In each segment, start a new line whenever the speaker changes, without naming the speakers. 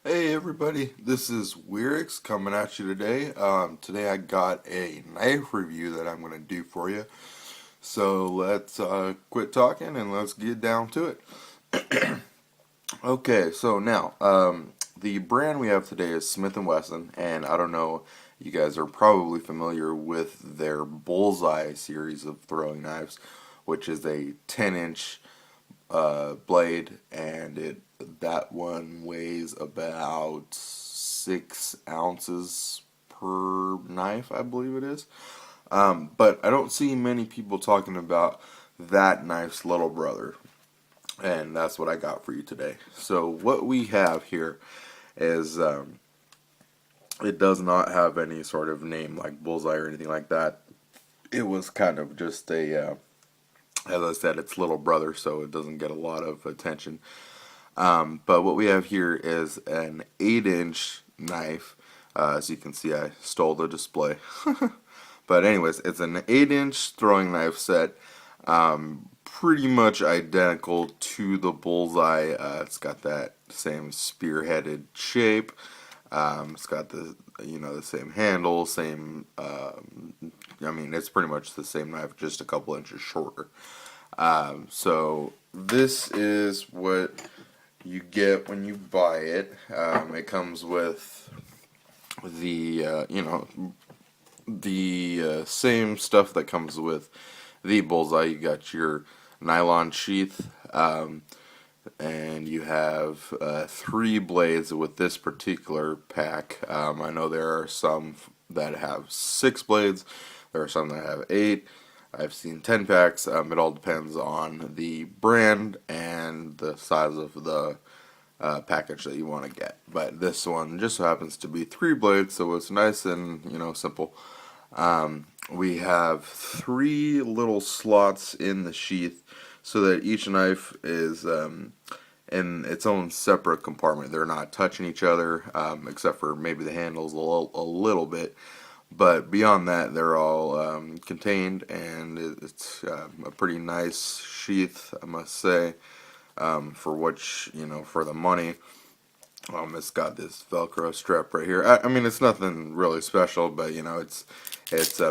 Hey everybody, this is Weirix coming at you today. Today I got a knife review that I'm going to do for you. So let's quit talking and let's get down to it. Okay, so now the brand we have today is Smith Wesson, and I don't know, you guys are probably familiar with their Bullseye series of throwing knives, which is a 10-inch blade, and that one weighs about 6 ounces per knife, I believe it is. But I don't see many people talking about that knife's little brother, and that's what I got for you today. So what we have here is it does not have any sort of name like Bullseye or anything like that. It was kind of just a as I said, it's little brother, so it doesn't get a lot of attention. But what we have here is an 8-inch knife. As you can see, I stole the display. But anyways, it's an 8-inch throwing knife set. Pretty much identical to the Bullseye. It's got that same spearheaded shape. It's got the same handle, same. I mean, it's pretty much the same knife, just a couple inches shorter. So this is what you get when you buy it. It comes with the same stuff that comes with the Bullseye. You got your nylon sheath, and you have 3 blades with this particular pack. I know there are some that have 6 blades. There are some that have 8. I've seen 10 packs. It all depends on the brand and the size of the package that you want to get. But this one just so happens to be 3 blades, so it's nice and simple. We have 3 little slots in the sheath so that each knife is in its own separate compartment. They're not touching each other, except for maybe the handles a little bit. But beyond that, they're all contained, and it's a pretty nice sheath, I must say, for for the money. It's got this Velcro strap right here. I mean, it's nothing really special, but it's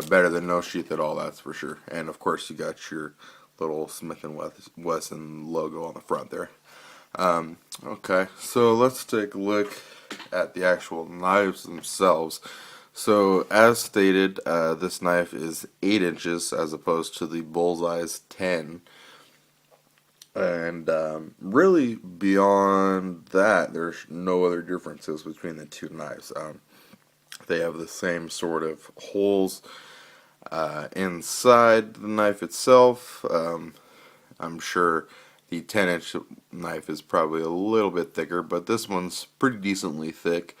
better than no sheath at all, that's for sure. And of course, you got your little Smith and Wesson logo on the front there. Okay, so let's take a look at the actual knives themselves. So, as stated, this knife is 8 inches as opposed to the Bullseye's 10. And really, beyond that, there's no other differences between the two knives. They have the same sort of holes inside the knife itself. I'm sure the 10-inch knife is probably a little bit thicker, but this one's pretty decently thick.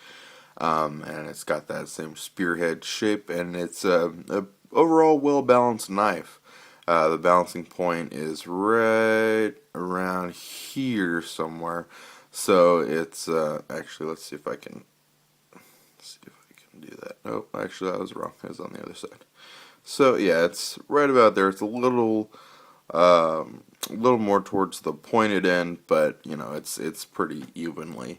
And it's got that same spearhead shape, and it's a overall well-balanced knife. The balancing point is right around here somewhere. So it's actually, let's see if I can do that. Oh, actually, I was wrong. It was on the other side. So yeah, it's right about there. It's a little more towards the pointed end, but it's pretty evenly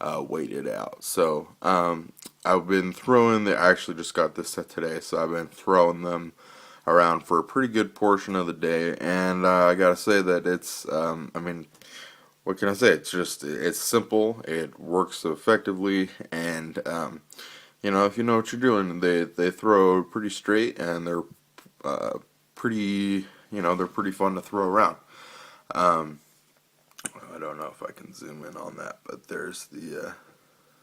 weighted out. So I've been throwing I actually just got this set today, so I've been throwing them around for a pretty good portion of the day, and I gotta say that it's I mean, what can I say? It's simple, it works effectively, and if you know what you're doing, they throw pretty straight, and they're pretty they're pretty fun to throw around. I don't know if I can zoom in on that, but there's the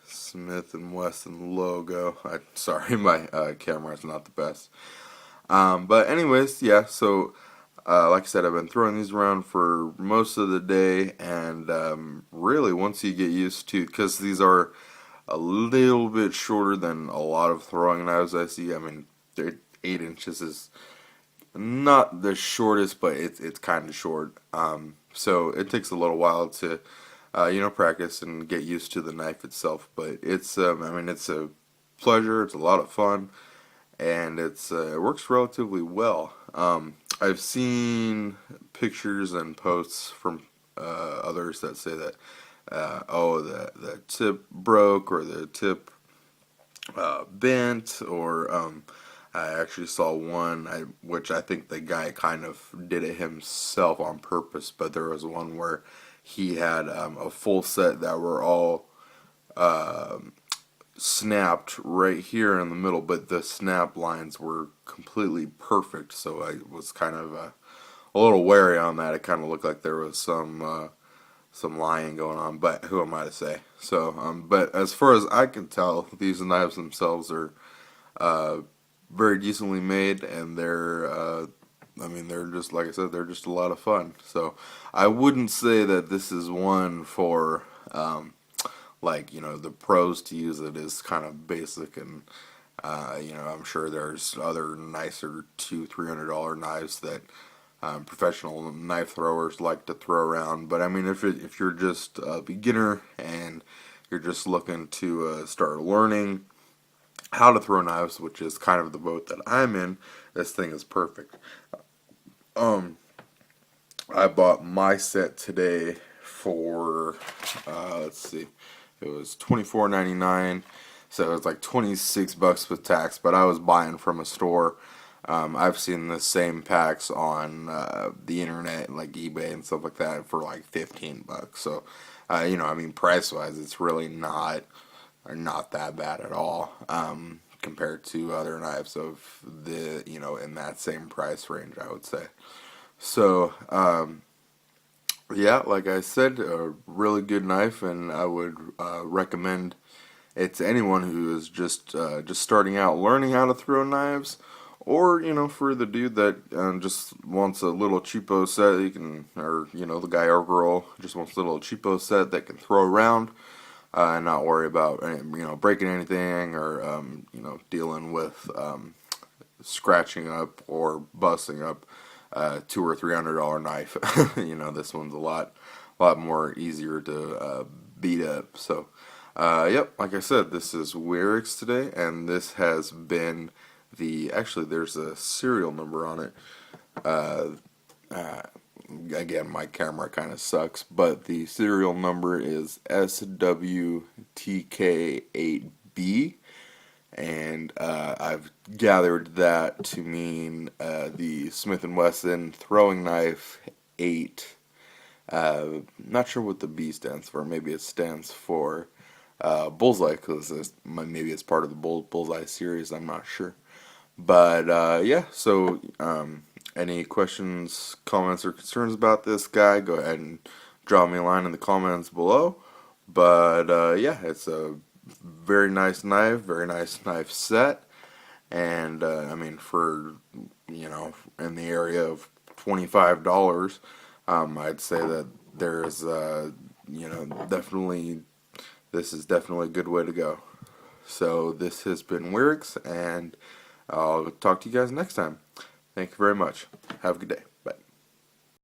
Smith and Wesson logo. Sorry, my camera is not the best. But anyways, yeah, so like I said, I've been throwing these around for most of the day, and really once you get used to, because these are a little bit shorter than a lot of throwing knives I see. I mean, they're 8 inches is not the shortest, but it's kind of short. So it takes a little while to practice and get used to the knife itself. But it's I mean, it's a pleasure. It's a lot of fun, and it works relatively well. I've seen pictures and posts from others that say that oh, the tip broke, or the tip bent, or I actually saw one, which I think the guy kind of did it himself on purpose, but there was one where he had a full set that were all snapped right here in the middle, but the snap lines were completely perfect, so I was kind of a little wary on that. It kind of looked like there was some lying going on, but who am I to say? So, but as far as I can tell, these knives themselves are very decently made, and I mean, they're just, like I said, they're just a lot of fun. So, I wouldn't say that this is one for, like, the pros to use. It is kind of basic, and, I'm sure there's other nicer $200-300 knives that professional knife throwers like to throw around. But I mean, if you're just a beginner and you're just looking to start learning how to throw knives, which is kind of the boat that I'm in, this thing is perfect. I bought my set today for let's see, it was $24.99, so it was like $26 with tax. But I was buying from a store. I've seen the same packs on the internet, like eBay and stuff like that, for like $15. So, I mean, price-wise, it's really not that bad at all compared to other knives of in that same price range, I would say. So, yeah, like I said, a really good knife, and I would recommend it to anyone who is just starting out learning how to throw knives. Or, for the dude that just wants a little cheapo set, or, the guy or girl just wants a little cheapo set that can throw around and not worry about, breaking anything, or, dealing with scratching up or busting up $200 or $300 knife. This one's a lot more easier to beat up. So, yep, like I said, this is Wyrix today, and this has been actually, there's a serial number on it. Again, my camera kind of sucks, but the serial number is SWTK8B, and I've gathered that to mean the Smith Wesson throwing knife 8. Not sure what the B stands for. Maybe it stands for Bullseye, because maybe it's part of the Bullseye series. I'm not sure. But, yeah, so, any questions, comments, or concerns about this guy, go ahead and drop me a line in the comments below. But, yeah, it's a very nice knife set, and, I mean, for, in the area of $25, I'd say that there's, definitely, this is definitely a good way to go. So, this has been Wyrix, and I'll talk to you guys next time. Thank you very much. Have a good day.